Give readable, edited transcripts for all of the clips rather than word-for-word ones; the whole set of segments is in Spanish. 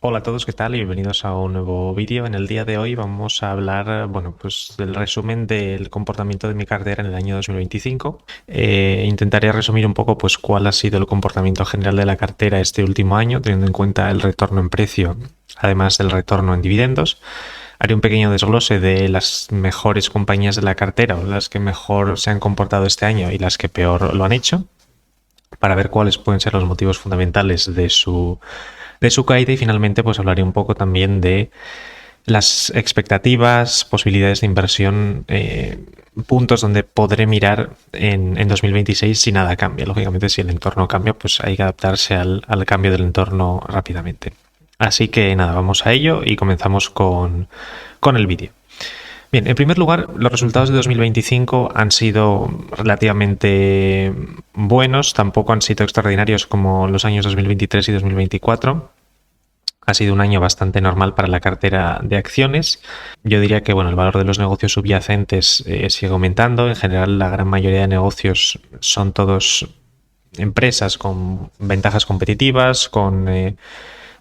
Hola a todos, ¿qué tal? Y bienvenidos a un nuevo vídeo. En el día de hoy vamos a hablar, bueno, pues del resumen del comportamiento de mi cartera en el año 2025. Intentaré resumir un poco, pues, cuál ha sido el comportamiento general de la cartera este último año, teniendo en cuenta el retorno en precio, además del retorno en dividendos. Haré un pequeño desglose de las mejores compañías de la cartera o las que mejor se han comportado este año y las que peor lo han hecho, para ver cuáles pueden ser los motivos fundamentales de su caída, y finalmente pues hablaré un poco también de las expectativas, posibilidades de inversión, puntos donde podré mirar en 2026 si nada cambia. Lógicamente, si el entorno cambia, pues hay que adaptarse al cambio del entorno rápidamente. Así que nada, vamos a ello y comenzamos con el vídeo. Bien, en primer lugar, los resultados de 2025 han sido relativamente buenos, tampoco han sido extraordinarios como los años 2023 y 2024. Ha sido un año bastante normal para la cartera de acciones. Yo diría que bueno, el valor de los negocios subyacentes sigue aumentando. En general, la gran mayoría de negocios son todos empresas con ventajas competitivas, con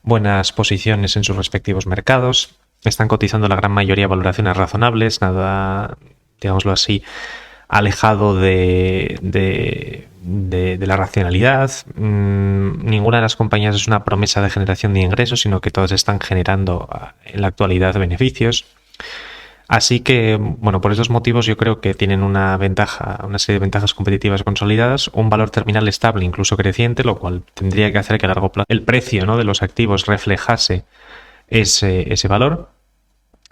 buenas posiciones en sus respectivos mercados. Están cotizando la gran mayoría a valoraciones razonables, nada, digámoslo así, alejado de la racionalidad. Ninguna de las compañías es una promesa de generación de ingresos, sino que todas están generando en la actualidad beneficios. Así que, bueno, por esos motivos yo creo que tienen una ventaja, una serie de ventajas competitivas consolidadas, un valor terminal estable, incluso creciente, lo cual tendría que hacer que a largo plazo el precio, ¿no?, de los activos reflejase ese valor.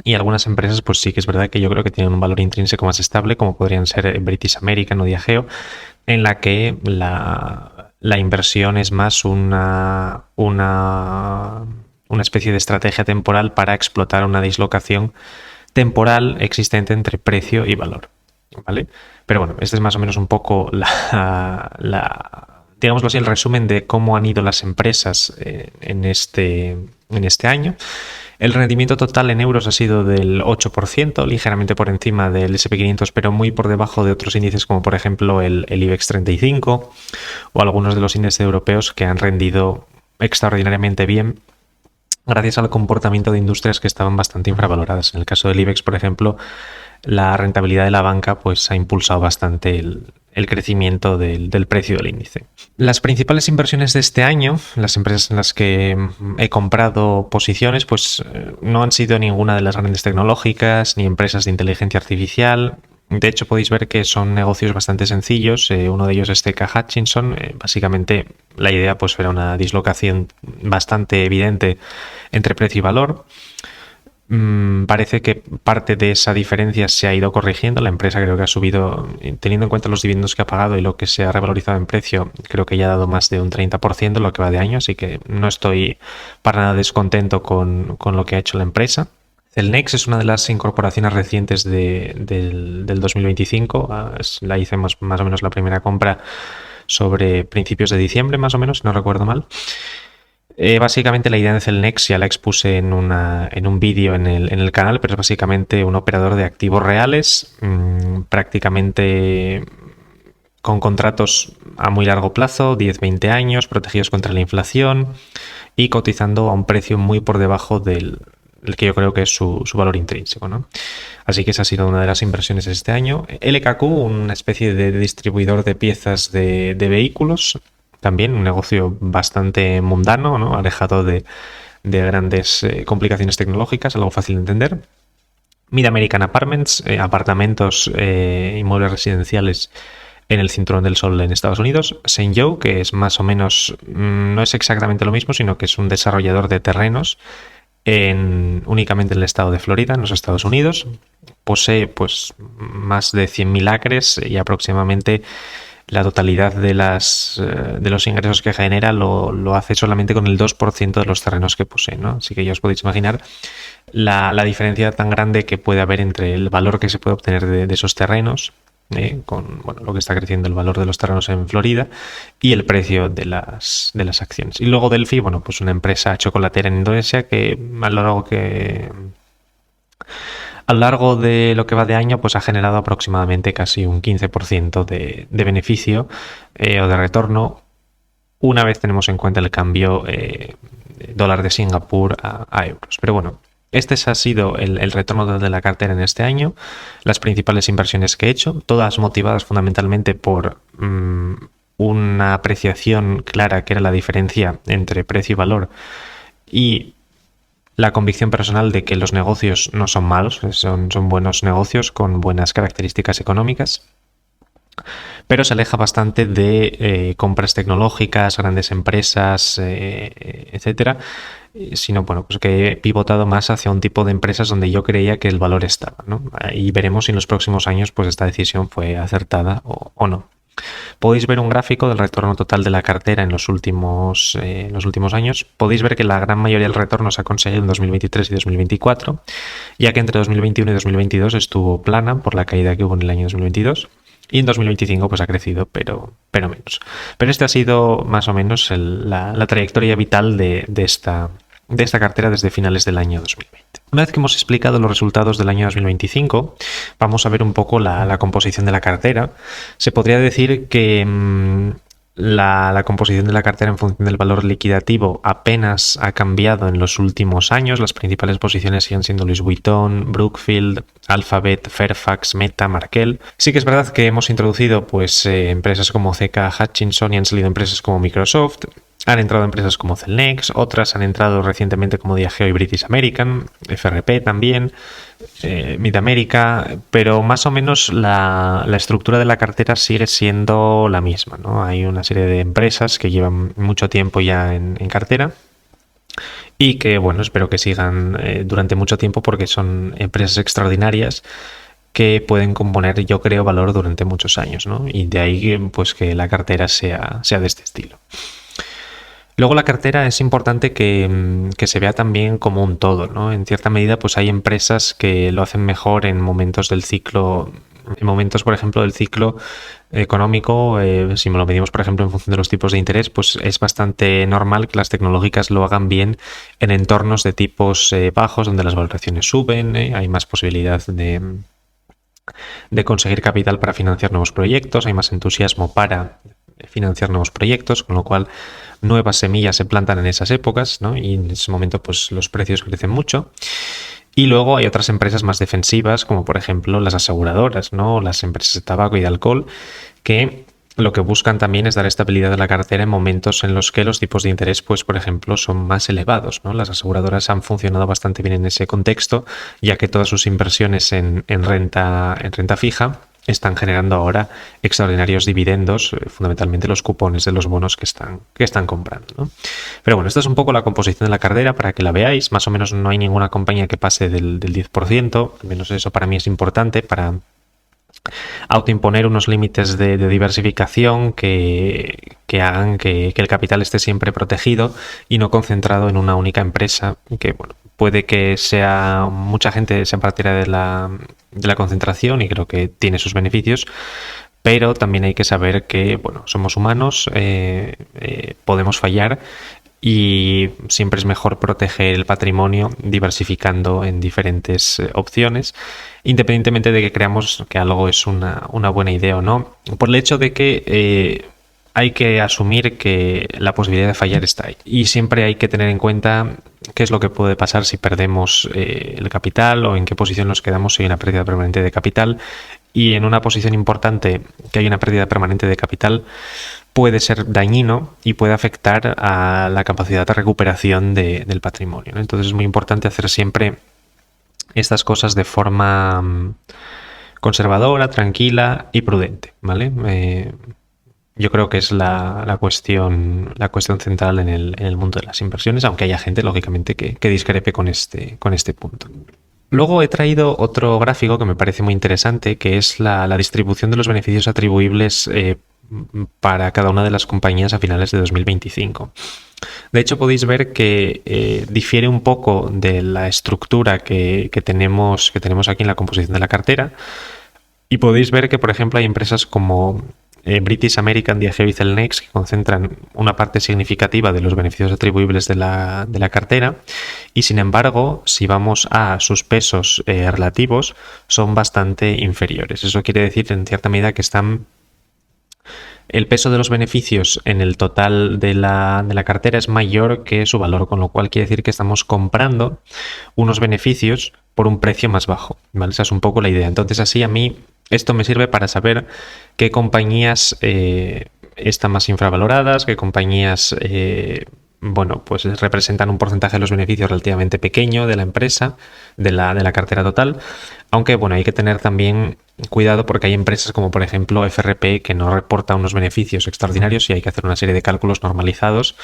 Y algunas empresas, pues sí que es verdad que yo creo que tienen un valor intrínseco más estable, como podrían ser British American o Diageo, en la que la inversión es más una especie de estrategia temporal para explotar una dislocación temporal existente entre precio y valor, ¿vale? Pero bueno, este es más o menos un poco digámoslo así, el resumen de cómo han ido las empresas en este año. El rendimiento total en euros ha sido del 8%, ligeramente por encima del S&P 500, pero muy por debajo de otros índices como por ejemplo el IBEX 35 o algunos de los índices europeos que han rendido extraordinariamente bien gracias al comportamiento de industrias que estaban bastante infravaloradas. En el caso del IBEX, por ejemplo, la rentabilidad de la banca pues ha impulsado bastante el crecimiento del precio del índice. Las principales inversiones de este año, las empresas en las que he comprado posiciones, pues no han sido ninguna de las grandes tecnológicas ni empresas de inteligencia artificial. De hecho, podéis ver que son negocios bastante sencillos. Uno de ellos es TK Hutchinson. Básicamente, la idea pues era una dislocación bastante evidente entre precio y valor. Parece que parte de esa diferencia se ha ido corrigiendo. La empresa creo que ha subido, teniendo en cuenta los dividendos que ha pagado y lo que se ha revalorizado en precio, creo que ya ha dado más de un 30% en lo que va de año, así que no estoy para nada descontento con lo que ha hecho la empresa. Celnex es una de las incorporaciones recientes del 2025. La hice más o menos la primera compra sobre principios de diciembre, más o menos, si no recuerdo mal. Básicamente la idea de Celnex ya la expuse en un vídeo en el canal, pero es básicamente un operador de activos reales, prácticamente con contratos a muy largo plazo, 10-20 años, protegidos contra la inflación y cotizando a un precio muy por debajo del que yo creo que es su valor intrínseco, ¿no? Así que esa ha sido una de las inversiones de este año. LKQ, una especie de distribuidor de piezas de vehículos, también un negocio bastante mundano, ¿no?, alejado de grandes complicaciones tecnológicas, algo fácil de entender. Mid American Apartments, apartamentos, inmuebles residenciales en el Cinturón del Sol en Estados Unidos. St. Joe, que es más o menos, no es exactamente lo mismo, sino que es un desarrollador de terrenos únicamente en el estado de Florida, en los Estados Unidos. Posee pues más de 100.000 acres y aproximadamente la totalidad de los ingresos que genera lo hace solamente con el 2% de los terrenos que posee, ¿no? Así que ya os podéis imaginar la diferencia tan grande que puede haber entre el valor que se puede obtener de esos terrenos, con bueno, lo que está creciendo el valor de los terrenos en Florida y el precio de las acciones. Y luego Delphi, bueno, pues una empresa chocolatera en Indonesia que a lo largo de lo que va de año, pues ha generado aproximadamente casi un 15% de beneficio o de retorno, una vez tenemos en cuenta el cambio dólar de Singapur a euros. Pero bueno, este ha sido el retorno de la cartera en este año, las principales inversiones que he hecho, todas motivadas fundamentalmente por una apreciación clara que era la diferencia entre precio y valor y la convicción personal de que los negocios no son malos, son buenos negocios con buenas características económicas, pero se aleja bastante de compras tecnológicas, grandes empresas, etcétera, sino bueno, pues que he pivotado más hacia un tipo de empresas donde yo creía que el valor estaba, ¿no? Y veremos si en los próximos años pues esta decisión fue acertada o no. Podéis ver un gráfico del retorno total de la cartera en los últimos años. Podéis ver que la gran mayoría del retorno se ha conseguido en 2023 y 2024, ya que entre 2021 y 2022 estuvo plana por la caída que hubo en el año 2022. Y en 2025 pues ha crecido, pero menos. Pero este ha sido más o menos la trayectoria vital de esta cartera desde finales del año 2020. Una vez que hemos explicado los resultados del año 2025, vamos a ver un poco la composición de la cartera. Se podría decir que la composición de la cartera en función del valor liquidativo apenas ha cambiado en los últimos años. Las principales posiciones siguen siendo Louis Vuitton, Brookfield, Alphabet, Fairfax, Meta, Markel. Sí que es verdad que hemos introducido pues empresas como CK Hutchinson y han salido empresas como Microsoft. Han entrado empresas como Celnex, otras han entrado recientemente como Diageo y British American, FRP también, MidAmerica, pero más o menos la estructura de la cartera sigue siendo la misma, ¿no? Hay una serie de empresas que llevan mucho tiempo ya en cartera y que, bueno, espero que sigan durante mucho tiempo porque son empresas extraordinarias que pueden componer, yo creo, valor durante muchos años, ¿no? Y de ahí pues que la cartera sea de este estilo. Luego la cartera es importante que se vea también como un todo, ¿no? En cierta medida pues hay empresas que lo hacen mejor en momentos del ciclo, en momentos por ejemplo del ciclo económico, si me lo medimos por ejemplo en función de los tipos de interés, pues es bastante normal que las tecnológicas lo hagan bien en entornos de tipos bajos donde las valoraciones suben, hay más posibilidad de conseguir capital para financiar nuevos proyectos, hay más entusiasmo para financiar nuevos proyectos, con lo cual nuevas semillas se plantan en esas épocas, ¿no? Y en ese momento pues los precios crecen mucho. Y luego hay otras empresas más defensivas, como por ejemplo las aseguradoras, ¿no? Las empresas de tabaco y de alcohol, que lo que buscan también es dar estabilidad a la cartera en momentos en los que los tipos de interés, pues por ejemplo, son más elevados, ¿no? Las aseguradoras han funcionado bastante bien en ese contexto, ya que todas sus inversiones en renta fija están generando ahora extraordinarios dividendos, fundamentalmente los cupones de los bonos que están comprando, ¿no? Pero bueno, esta es un poco la composición de la cartera para que la veáis. Más o menos no hay ninguna compañía que pase del 10%, al menos eso para mí es importante para autoimponer unos límites de diversificación que hagan que el capital esté siempre protegido y no concentrado en una única empresa, que bueno, puede que mucha gente sea partidaria de la concentración y creo que tiene sus beneficios, pero también hay que saber que bueno, somos humanos, podemos fallar y siempre es mejor proteger el patrimonio diversificando en diferentes opciones, independientemente de que creamos que algo es una buena idea o no, por el hecho de que hay que asumir que la posibilidad de fallar está ahí. Y siempre hay que tener en cuenta qué es lo que puede pasar si perdemos el capital o en qué posición nos quedamos si hay una pérdida permanente de capital. Y en una posición importante que hay una pérdida permanente de capital puede ser dañino y puede afectar a la capacidad de recuperación del patrimonio, ¿no? Entonces es muy importante hacer siempre estas cosas de forma conservadora, tranquila y prudente, ¿vale? Yo creo que es la cuestión central en el mundo de las inversiones, aunque haya gente, lógicamente, que discrepe con este punto. Luego he traído otro gráfico que me parece muy interesante, que es la distribución de los beneficios atribuibles para cada una de las compañías a finales de 2025. De hecho, podéis ver que difiere un poco de la estructura que tenemos aquí en la composición de la cartera. Y podéis ver que, por ejemplo, hay empresas como British American, Diageo y Celnex que concentran una parte significativa de los beneficios atribuibles de la cartera y, sin embargo, si vamos a sus pesos relativos, son bastante inferiores. Eso quiere decir, en cierta medida, que están el peso de los beneficios en el total de la cartera es mayor que su valor, con lo cual quiere decir que estamos comprando unos beneficios por un precio más bajo, ¿vale? Esa es un poco la idea. Entonces, así a mí esto me sirve para saber qué compañías están más infravaloradas, qué compañías bueno, pues representan un porcentaje de los beneficios relativamente pequeño de la empresa, de la cartera total. Aunque, bueno, hay que tener también cuidado porque hay empresas como, por ejemplo, FRP, que no reporta unos beneficios extraordinarios y hay que hacer una serie de cálculos normalizados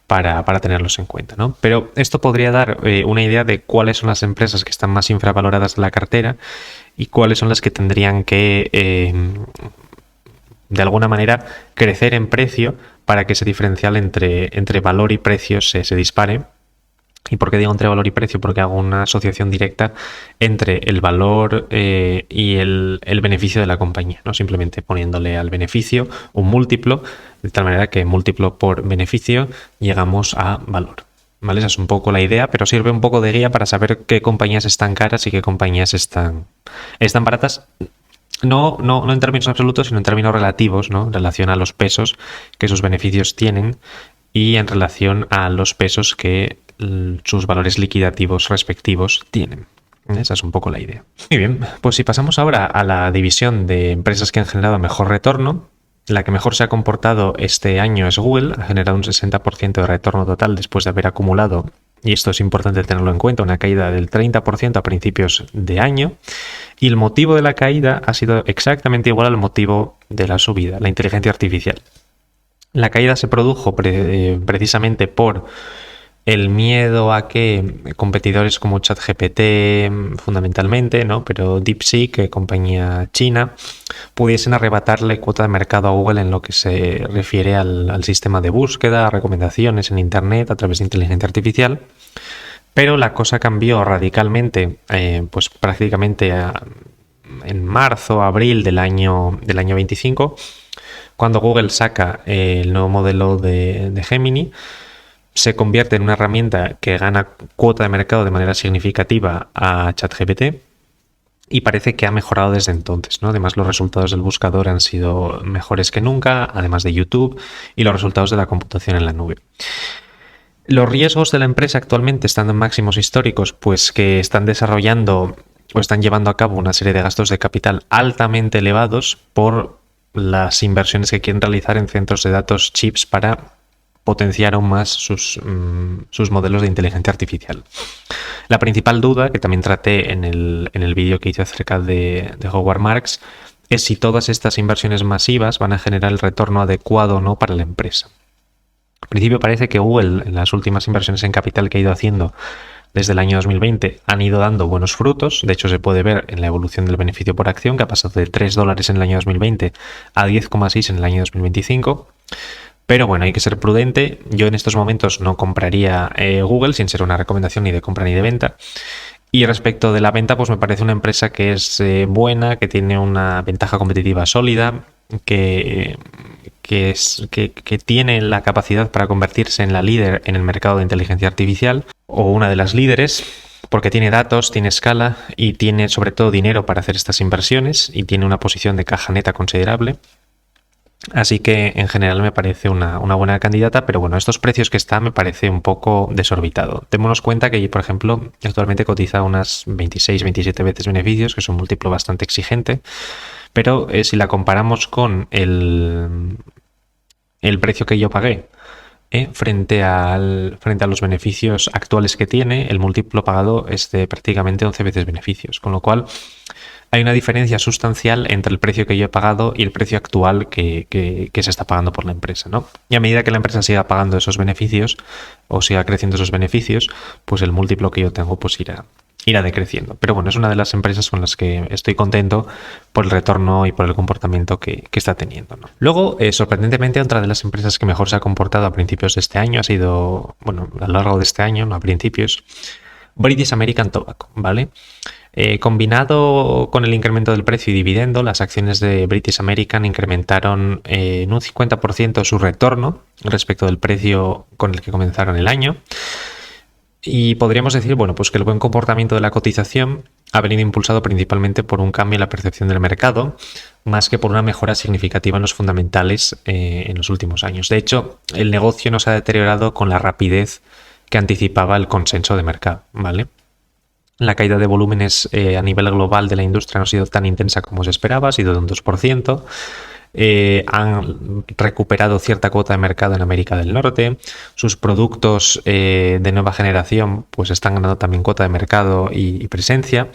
para tenerlos en cuenta, ¿no? Pero esto podría dar una idea de cuáles son las empresas que están más infravaloradas de la cartera y cuáles son las que tendrían que de alguna manera crecer en precio para que ese diferencial entre valor y precio se dispare. ¿Y por qué digo entre valor y precio? Porque hago una asociación directa entre el valor y el beneficio de la compañía, no simplemente poniéndole al beneficio un múltiplo, de tal manera que múltiplo por beneficio llegamos a valor. ¿Vale? Esa es un poco la idea, pero sirve un poco de guía para saber qué compañías están caras y qué compañías están baratas. No en términos absolutos, sino en términos relativos, ¿no? En relación a los pesos que sus beneficios tienen y en relación a los pesos que sus valores liquidativos respectivos tienen. Esa es un poco la idea. Muy bien, pues si pasamos ahora a la división de empresas que han generado mejor retorno, la que mejor se ha comportado este año es Google, ha generado un 60% de retorno total después de haber acumulado, y esto es importante tenerlo en cuenta, una caída del 30% a principios de año. Y el motivo de la caída ha sido exactamente igual al motivo de la subida, la inteligencia artificial. La caída se produjo precisamente por el miedo a que competidores como ChatGPT, fundamentalmente, ¿no? Pero DeepSeek, compañía china, pudiesen arrebatarle cuota de mercado a Google en lo que se refiere al sistema de búsqueda, a recomendaciones en Internet a través de inteligencia artificial. Pero la cosa cambió radicalmente, pues prácticamente en marzo, abril del año 25, cuando Google saca el nuevo modelo de Gemini. Se convierte en una herramienta que gana cuota de mercado de manera significativa a ChatGPT y parece que ha mejorado desde entonces, ¿no? Además, los resultados del buscador han sido mejores que nunca, además de YouTube, y los resultados de la computación en la nube. Los riesgos de la empresa actualmente están en máximos históricos, pues que están desarrollando o están llevando a cabo una serie de gastos de capital altamente elevados por las inversiones que quieren realizar en centros de datos chips para potenciar aún más sus modelos de inteligencia artificial. La principal duda, que también traté en el vídeo que hice acerca de Howard Marks, es si todas estas inversiones masivas van a generar el retorno adecuado o no para la empresa. Al principio parece que Google, en las últimas inversiones en capital que ha ido haciendo desde el año 2020, han ido dando buenos frutos. De hecho, se puede ver en la evolución del beneficio por acción, que ha pasado de $3 en el año 2020 a 10,6 en el año 2025. Pero bueno, hay que ser prudente. Yo en estos momentos no compraría Google, sin ser una recomendación ni de compra ni de venta. Y respecto de la venta, pues me parece una empresa que es buena, que tiene una ventaja competitiva sólida, que tiene la capacidad para convertirse en la líder en el mercado de inteligencia artificial, o una de las líderes, porque tiene datos, tiene escala y tiene sobre todo dinero para hacer estas inversiones y tiene una posición de caja neta considerable. Así que en general me parece una buena candidata, pero bueno, estos precios que está me parece un poco desorbitado. Démonos cuenta que, por ejemplo, actualmente cotiza unas 26-27 veces beneficios, que es un múltiplo bastante exigente, pero si la comparamos con el precio que yo pagué frente a los beneficios actuales que tiene, el múltiplo pagado es de prácticamente 11 veces beneficios, con lo cual hay una diferencia sustancial entre el precio que yo he pagado y el precio actual que se está pagando por la empresa, ¿no? Y a medida que la empresa siga pagando esos beneficios o siga creciendo esos beneficios, pues el múltiplo que yo tengo pues irá decreciendo. Pero bueno, es una de las empresas con las que estoy contento por el retorno y por el comportamiento que está teniendo, ¿no? Luego, sorprendentemente, otra de las empresas que mejor se ha comportado a principios de este año ha sido, bueno, a lo largo de este año, no a principios, British American Tobacco, ¿vale? Combinado con el incremento del precio y dividendo, las acciones de British American incrementaron en un 50% su retorno respecto del precio con el que comenzaron el año. Y podríamos decir, bueno, pues que el buen comportamiento de la cotización ha venido impulsado principalmente por un cambio en la percepción del mercado, más que por una mejora significativa en los fundamentales en los últimos años. De hecho, el negocio no se ha deteriorado con la rapidez que anticipaba el consenso de mercado, ¿vale? La caída de volúmenes a nivel global de la industria no ha sido tan intensa como se esperaba, ha sido de un 2%. Han recuperado cierta cuota de mercado en América del Norte. Sus productos de nueva generación pues están ganando también cuota de mercado y presencia.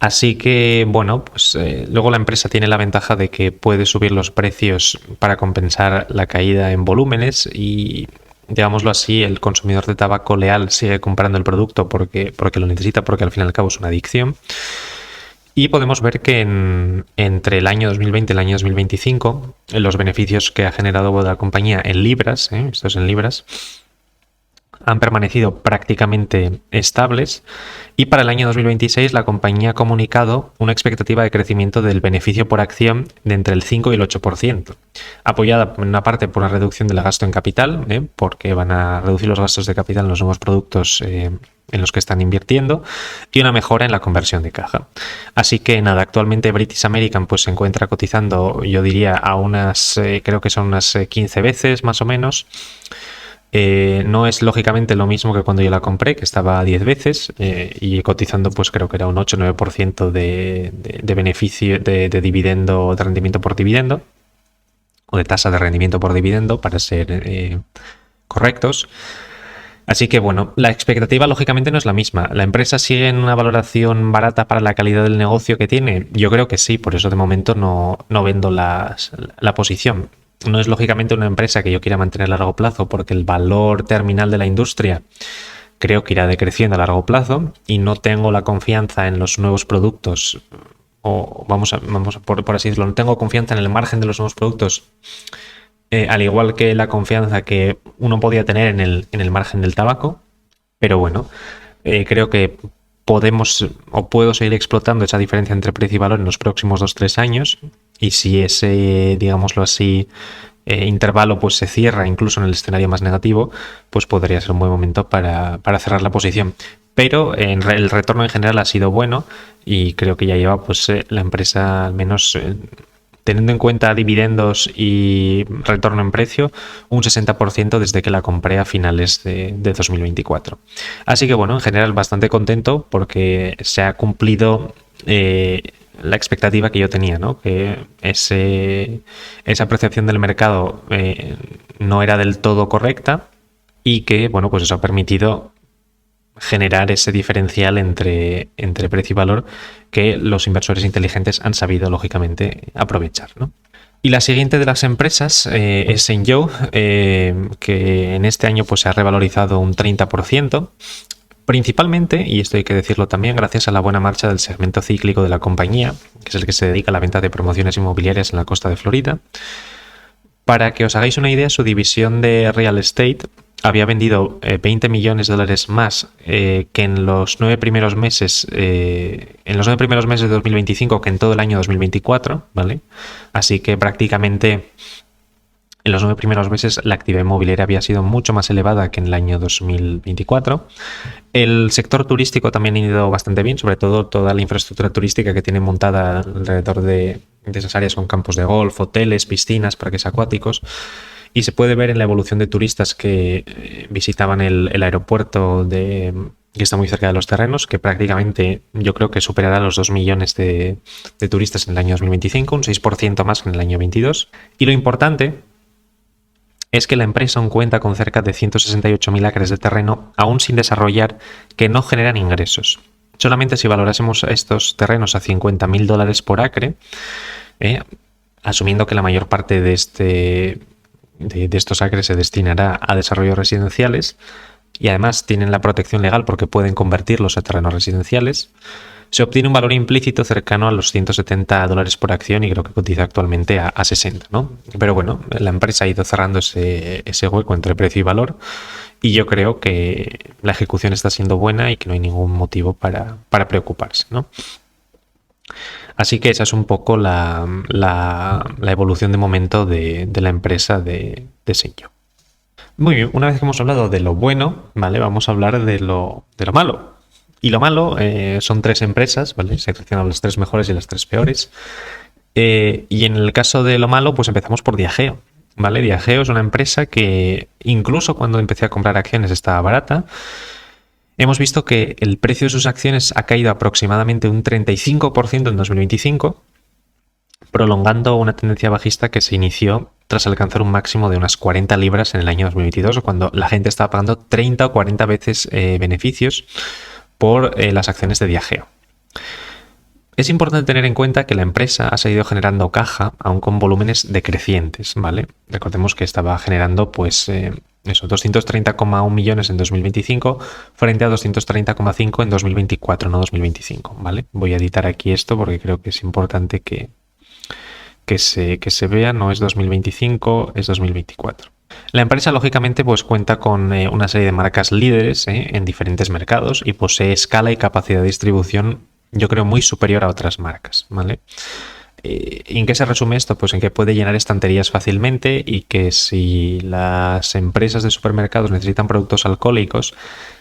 Así que, bueno, pues luego la empresa tiene la ventaja de que puede subir los precios para compensar la caída en volúmenes y, digámoslo así, el consumidor de tabaco leal sigue comprando el producto porque lo necesita, porque al fin y al cabo es una adicción. Y podemos ver que entre el año 2020 y el año 2025, los beneficios que ha generado la compañía en libras, esto es en libras, han permanecido prácticamente estables, y para el año 2026 la compañía ha comunicado una expectativa de crecimiento del beneficio por acción de entre el 5 y el 8%, apoyada en una parte por una reducción del gasto en capital, porque van a reducir los gastos de capital en los nuevos productos en los que están invirtiendo, y una mejora en la conversión de caja. Así que nada, actualmente British American pues se encuentra cotizando, yo diría, a unas, creo que son unas 15 veces más o menos. No es lógicamente lo mismo que cuando yo la compré, que estaba a 10 veces y cotizando pues creo que era un 8-9% de beneficio de dividendo, de rendimiento por dividendo, o de tasa de rendimiento por dividendo para ser correctos. Así que bueno, la expectativa lógicamente no es la misma. ¿La empresa sigue en una valoración barata para la calidad del negocio que tiene? Yo creo que sí, por eso de momento no vendo la posición. No es lógicamente una empresa que yo quiera mantener a largo plazo, porque el valor terminal de la industria creo que irá decreciendo a largo plazo y no tengo la confianza en los nuevos productos, o vamos por así decirlo, no tengo confianza en el margen de los nuevos productos, al igual que la confianza que uno podía tener en el margen del tabaco. Pero bueno, creo que podemos o puedo seguir explotando esa diferencia entre precio y valor en los próximos 2-3 años, y si ese, digámoslo así, intervalo pues se cierra incluso en el escenario más negativo, pues podría ser un buen momento para cerrar la posición. Pero el retorno en general ha sido bueno y creo que ya lleva pues la empresa, al menos teniendo en cuenta dividendos y retorno en precio, un 60% desde que la compré a finales de 2024. Así que bueno, en general bastante contento porque se ha cumplido la expectativa que yo tenía, ¿no? Que esa percepción del mercado no era del todo correcta, y que, bueno, pues eso ha permitido generar ese diferencial entre precio y valor que los inversores inteligentes han sabido, lógicamente, aprovechar, ¿no? Y la siguiente de las empresas es Shengou, que en este año pues, se ha revalorizado un 30%, principalmente, y esto hay que decirlo también, gracias a la buena marcha del segmento cíclico de la compañía, que es el que se dedica a la venta de promociones inmobiliarias en la costa de Florida. Para que os hagáis una idea, su división de real estate había vendido 20 millones de dólares más que en los 9 primeros meses de 2025 que en todo el año 2024, ¿vale? Así que prácticamente en los 9 primeros meses la actividad inmobiliaria había sido mucho más elevada que en el año 2024. El sector turístico también ha ido bastante bien, sobre todo toda la infraestructura turística que tiene montada alrededor de esas áreas, con campos de golf, hoteles, piscinas, parques acuáticos. Y se puede ver en la evolución de turistas que visitaban el aeropuerto que está muy cerca de los terrenos, que prácticamente yo creo que superará los 2 millones de turistas en el año 2025, un 6% más que en el año 22. Y lo importante es que la empresa aún cuenta con cerca de 168.000 acres de terreno aún sin desarrollar, que no generan ingresos. Solamente si valorásemos estos terrenos a $50.000 por acre, asumiendo que la mayor parte de estos acres se destinará a desarrollos residenciales, y además tienen la protección legal porque pueden convertirlos a terrenos residenciales, se obtiene un valor implícito cercano a los $170 por acción, y creo que cotiza actualmente a 60, ¿no? Pero bueno, la empresa ha ido cerrando ese hueco entre precio y valor, y yo creo que la ejecución está siendo buena y que no hay ningún motivo para preocuparse, ¿no? Así que esa es un poco la evolución de momento de la empresa de Shengou. Muy bien, una vez que hemos hablado de lo bueno, ¿vale? Vamos a hablar de lo malo. Y lo malo son 3 empresas, ¿vale? Seleccionamos las 3 mejores y las 3 peores. Y en el caso de lo malo, pues empezamos por Diageo, ¿vale? Diageo es una empresa que incluso cuando empecé a comprar acciones estaba barata. Hemos visto que el precio de sus acciones ha caído aproximadamente un 35% en 2025, prolongando una tendencia bajista que se inició tras alcanzar un máximo de unas 40 libras en el año 2022, cuando la gente estaba pagando 30 o 40 veces beneficios por las acciones de Diageo. Es importante tener en cuenta que la empresa ha seguido generando caja, aún con volúmenes decrecientes, ¿vale? Recordemos que estaba generando, pues, 230,1 millones en 2025 frente a 230,5 en 2024, no 2025, ¿vale? Voy a editar aquí esto porque creo que es importante que se vea, no es 2025, es 2024. La empresa, lógicamente, pues cuenta con una serie de marcas líderes en diferentes mercados y posee escala y capacidad de distribución, yo creo, muy superior a otras marcas, ¿vale? ¿En qué se resume esto? Pues en que puede llenar estanterías fácilmente y que si las empresas de supermercados necesitan productos alcohólicos,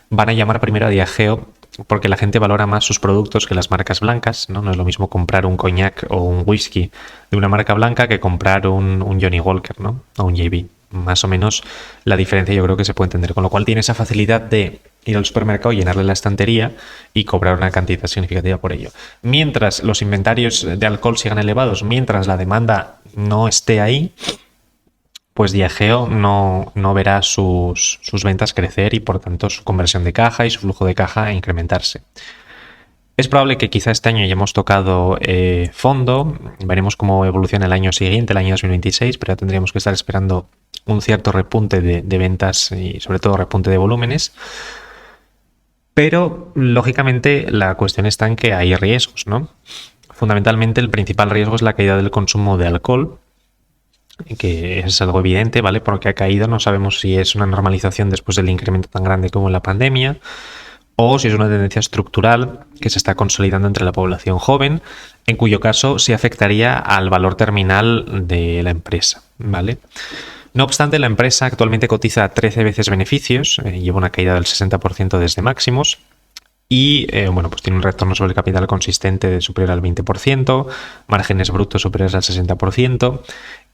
van a llamar primero a Diageo porque la gente valora más sus productos que las marcas blancas, ¿no? No es lo mismo comprar un coñac o un whisky de una marca blanca que comprar un Johnny Walker, ¿no? O un JB. Más o menos la diferencia yo creo que se puede entender, con lo cual tiene esa facilidad de ir al supermercado, llenarle la estantería y cobrar una cantidad significativa por ello. Mientras los inventarios de alcohol sigan elevados, mientras la demanda no esté ahí, pues Diageo no verá sus ventas crecer y por tanto su conversión de caja y su flujo de caja incrementarse. Es probable que quizá este año ya hemos tocado fondo, veremos cómo evoluciona el año siguiente, el año 2026, pero ya tendríamos que estar esperando un cierto repunte de ventas y sobre todo repunte de volúmenes. Pero, lógicamente, la cuestión está en que hay riesgos, ¿no? Fundamentalmente, el principal riesgo es la caída del consumo de alcohol, que es algo evidente, ¿vale? Porque ha caído, no sabemos si es una normalización después del incremento tan grande como en la pandemia, o si es una tendencia estructural que se está consolidando entre la población joven, en cuyo caso sí afectaría al valor terminal de la empresa, ¿vale? No obstante, la empresa actualmente cotiza a 13 veces beneficios, lleva una caída del 60% desde máximos y bueno, pues tiene un retorno sobre el capital consistente de superior al 20%, márgenes brutos superiores al 60%,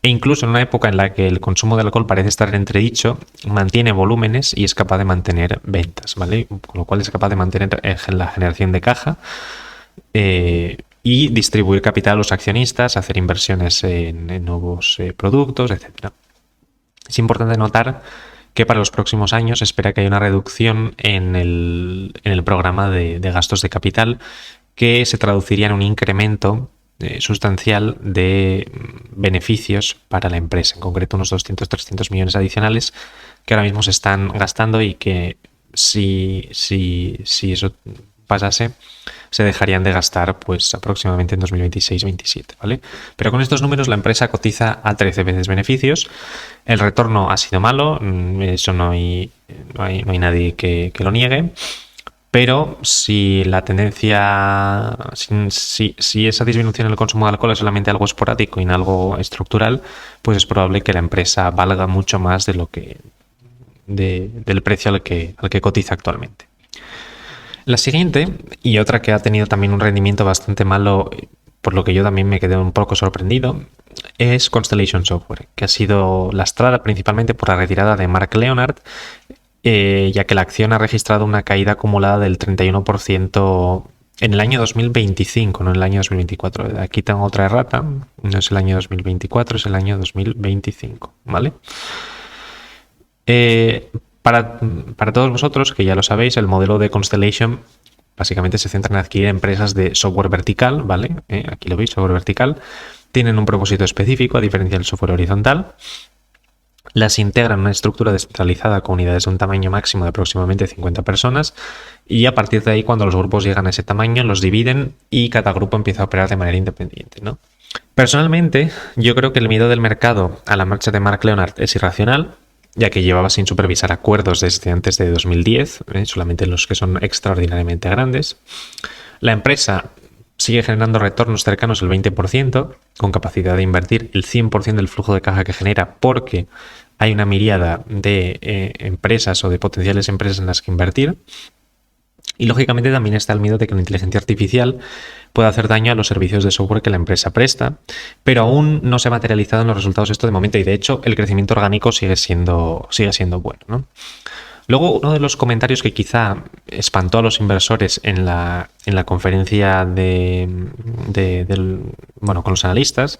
e incluso en una época en la que el consumo de alcohol parece estar en entredicho, mantiene volúmenes y es capaz de mantener ventas, ¿vale? Con lo cual es capaz de mantener la generación de caja y distribuir capital a los accionistas, hacer inversiones en nuevos productos, etc. Es importante notar que para los próximos años se espera que haya una reducción en el programa de gastos de capital que se traduciría en un incremento sustancial de beneficios para la empresa, en concreto unos 200-300 millones adicionales que ahora mismo se están gastando y que si eso pasase se dejarían de gastar pues aproximadamente en 2026-27, ¿vale? Pero con estos números la empresa cotiza a 13 veces beneficios. El retorno ha sido malo, eso no hay nadie que lo niegue. Pero si la tendencia, si esa disminución en el consumo de alcohol es solamente algo esporádico y no algo estructural, pues es probable que la empresa valga mucho más de lo que del precio al que cotiza actualmente. La siguiente, y otra que ha tenido también un rendimiento bastante malo, por lo que yo también me quedé un poco sorprendido, es Constellation Software, que ha sido lastrada principalmente por la retirada de Mark Leonard, ya que la acción ha registrado una caída acumulada del 31% en el año 2025, no en el año 2024. Aquí tengo otra errata, no es el año 2024, es el año 2025, ¿vale? Para todos vosotros, que ya lo sabéis, el modelo de Constellation básicamente se centra en adquirir empresas de software vertical, ¿vale? Aquí lo veis, software vertical. Tienen un propósito específico, a diferencia del software horizontal. Las integran en una estructura descentralizada con unidades de un tamaño máximo de aproximadamente 50 personas y a partir de ahí, cuando los grupos llegan a ese tamaño, los dividen y cada grupo empieza a operar de manera independiente, ¿no? Personalmente, yo creo que el miedo del mercado a la marcha de Mark Leonard es irracional, ya que llevaba sin supervisar acuerdos desde antes de 2010, solamente los que son extraordinariamente grandes. La empresa sigue generando retornos cercanos al 20%, con capacidad de invertir el 100% del flujo de caja que genera, porque hay una miríada de empresas o de potenciales empresas en las que invertir. Y lógicamente también está el miedo de que la inteligencia artificial pueda hacer daño a los servicios de software que la empresa presta, pero aún no se ha materializado en los resultados esto de momento y de hecho el crecimiento orgánico sigue siendo bueno, ¿no? Luego, uno de los comentarios que quizá espantó a los inversores en la conferencia con los analistas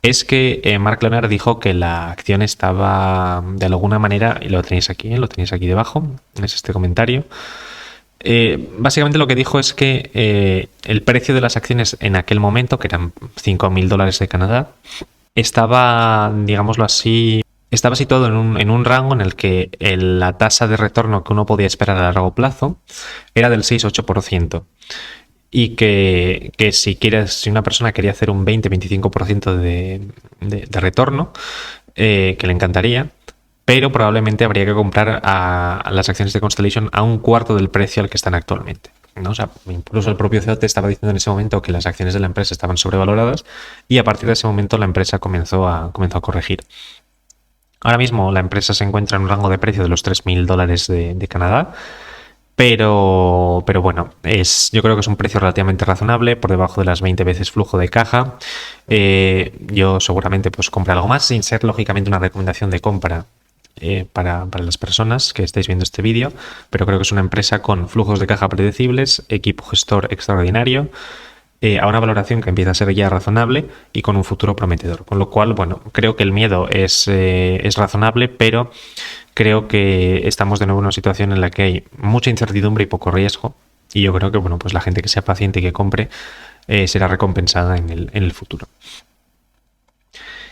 es que Mark Leonard dijo que la acción estaba de alguna manera, y lo tenéis aquí debajo, es este comentario. Básicamente lo que dijo es que el precio de las acciones en aquel momento, que eran $5.000 de Canadá, estaba, digámoslo así, estaba situado en un rango en el que la tasa de retorno que uno podía esperar a largo plazo era del 6-8%. Y que si una persona quería hacer un 20-25% de retorno, que le encantaría, pero probablemente habría que comprar a las acciones de Constellation a un cuarto del precio al que están actualmente, ¿no? O sea, incluso el propio CEO te estaba diciendo en ese momento que las acciones de la empresa estaban sobrevaloradas y a partir de ese momento la empresa comenzó a corregir. Ahora mismo la empresa se encuentra en un rango de precio de los $3.000 de Canadá, pero bueno, yo creo que es un precio relativamente razonable, por debajo de las 20 veces flujo de caja. Yo seguramente pues compré algo más, sin ser lógicamente una recomendación de compra para las personas que estáis viendo este vídeo, pero creo que es una empresa con flujos de caja predecibles, equipo gestor extraordinario, a una valoración que empieza a ser ya razonable y con un futuro prometedor. Con lo cual, bueno, creo que el miedo es razonable, pero creo que estamos de nuevo en una situación en la que hay mucha incertidumbre y poco riesgo. Y yo creo que, bueno, pues la gente que sea paciente y que compre será recompensada en el futuro.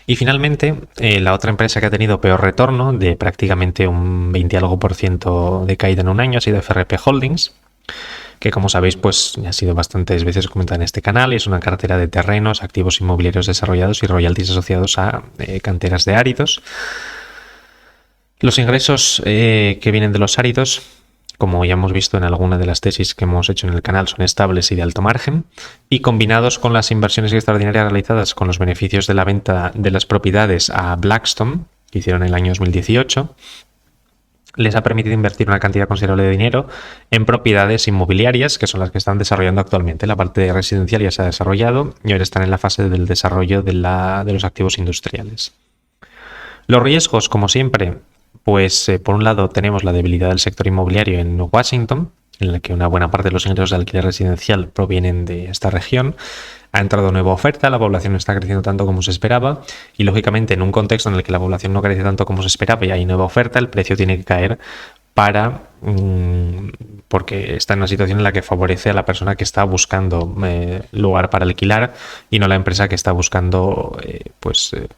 Y finalmente, la otra empresa que ha tenido peor retorno, de prácticamente un 20 algo por ciento de caída en un año, ha sido FRP Holdings, que como sabéis pues ya ha sido bastantes veces comentada en este canal y es una cartera de terrenos, activos inmobiliarios desarrollados y royalties asociados a canteras de áridos. Los ingresos que vienen de los áridos, como ya hemos visto en alguna de las tesis que hemos hecho en el canal, son estables y de alto margen, y combinados con las inversiones extraordinarias realizadas con los beneficios de la venta de las propiedades a Blackstone, que hicieron en el año 2018, les ha permitido invertir una cantidad considerable de dinero en propiedades inmobiliarias, que son las que están desarrollando actualmente. La parte residencial ya se ha desarrollado y ahora están en la fase del desarrollo de los activos industriales. Los riesgos, como siempre, pues por un lado tenemos la debilidad del sector inmobiliario en Washington, en la que una buena parte de los ingresos de alquiler residencial provienen de esta región. Ha entrado nueva oferta, la población no está creciendo tanto como se esperaba y lógicamente en un contexto en el que la población no crece tanto como se esperaba y hay nueva oferta, el precio tiene que caer porque está en una situación en la que favorece a la persona que está buscando lugar para alquilar y no la empresa que está buscando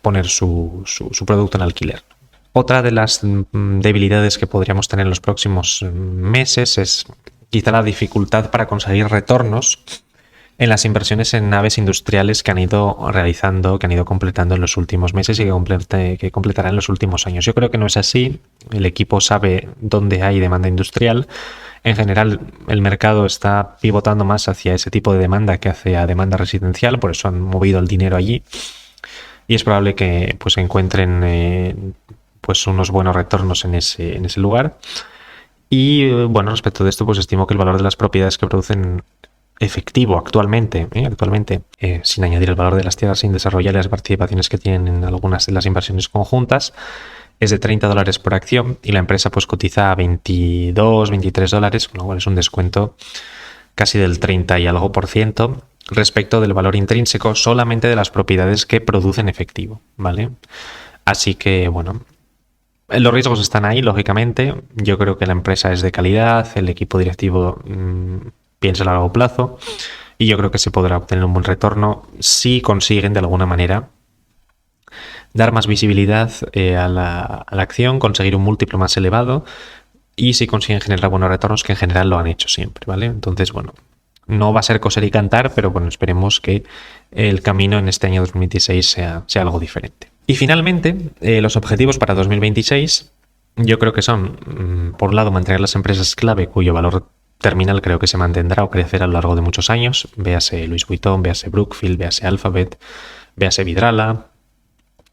poner su producto en alquiler. Otra de las debilidades que podríamos tener en los próximos meses es quizá la dificultad para conseguir retornos en las inversiones en naves industriales que han ido realizando, que han ido completando en los últimos meses y que completarán en los últimos años. Yo creo que no es así. El equipo sabe dónde hay demanda industrial. En general, el mercado está pivotando más hacia ese tipo de demanda que hacia demanda residencial, por eso han movido el dinero allí. Y es probable que pues encuentren unos buenos retornos en ese lugar. Y bueno, respecto de esto, pues estimo que el valor de las propiedades que producen efectivo actualmente, sin añadir el valor de las tierras sin desarrollar y las participaciones que tienen en algunas de las inversiones conjuntas, es de $30 por acción y la empresa pues cotiza a $22-23, con lo cual es un descuento casi del 30 y algo por ciento respecto del valor intrínseco solamente de las propiedades que producen efectivo, ¿vale? Así que, bueno, los riesgos están ahí, lógicamente. Yo creo que la empresa es de calidad, el equipo directivo piensa a largo plazo y yo creo que se podrá obtener un buen retorno si consiguen de alguna manera dar más visibilidad a la acción, conseguir un múltiplo más elevado y si consiguen generar buenos retornos, que en general lo han hecho siempre, ¿vale? Entonces, bueno, no va a ser coser y cantar, pero bueno, esperemos que el camino en este año 2026 sea algo diferente. Y finalmente, los objetivos para 2026 yo creo que son, por un lado, mantener las empresas clave cuyo valor terminal creo que se mantendrá o crecerá a lo largo de muchos años. Véase Louis Vuitton, véase Brookfield, véase Alphabet, véase Vidrala,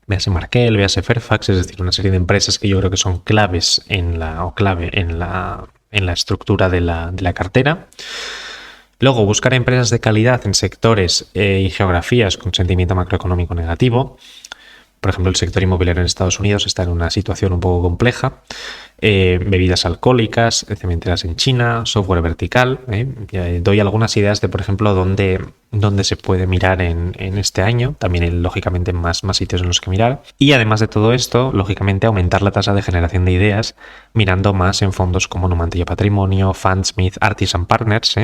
véase Markel, véase Fairfax, es decir, una serie de empresas que yo creo que son clave en la en la estructura de la cartera. Luego, buscar empresas de calidad en sectores y geografías con sentimiento macroeconómico negativo. Por ejemplo, el sector inmobiliario en Estados Unidos está en una situación un poco compleja. Bebidas alcohólicas, cementeras en China, software vertical. Doy algunas ideas de, por ejemplo, dónde se puede mirar en este año. También, lógicamente, más sitios en los que mirar. Y además de todo esto, lógicamente, aumentar la tasa de generación de ideas mirando más en fondos como Numantia Patrimonio, Fundsmith, Artisan Partners,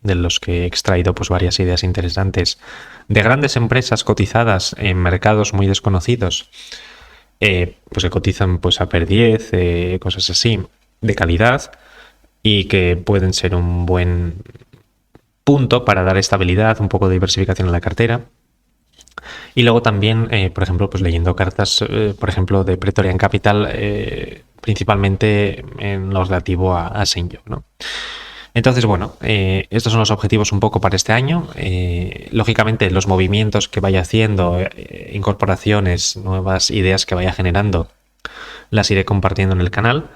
de los que he extraído pues varias ideas interesantes de grandes empresas cotizadas en mercados muy desconocidos, pues que cotizan pues a PER 10, cosas así, de calidad y que pueden ser un buen punto para dar estabilidad, un poco de diversificación en la cartera. Y luego también, por ejemplo, pues leyendo cartas, por ejemplo, de Praetorian Capital, principalmente en lo relativo a Sengyo, ¿no? Entonces, bueno, estos son los objetivos un poco para este año. Lógicamente, los movimientos que vaya haciendo, incorporaciones, nuevas ideas que vaya generando, las iré compartiendo en el canal.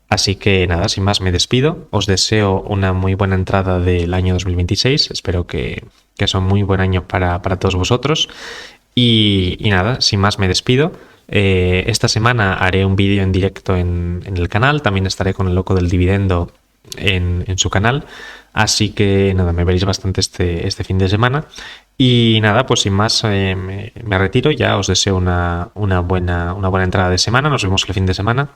Así que nada, sin más me despido. Os deseo una muy buena entrada del año 2026. Espero que sea un muy buen año para todos vosotros. Y nada, sin más me despido. Esta semana haré un vídeo en directo en el canal. También estaré con el loco del dividendo en su canal, así que nada, me veréis bastante este fin de semana. Y nada, pues sin más me retiro. Ya os deseo una buena entrada de semana. Nos vemos el fin de semana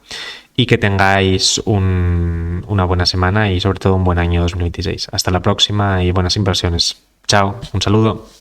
y que tengáis una buena semana y sobre todo un buen año 2026. Hasta la próxima y buenas inversiones. Chao, un saludo.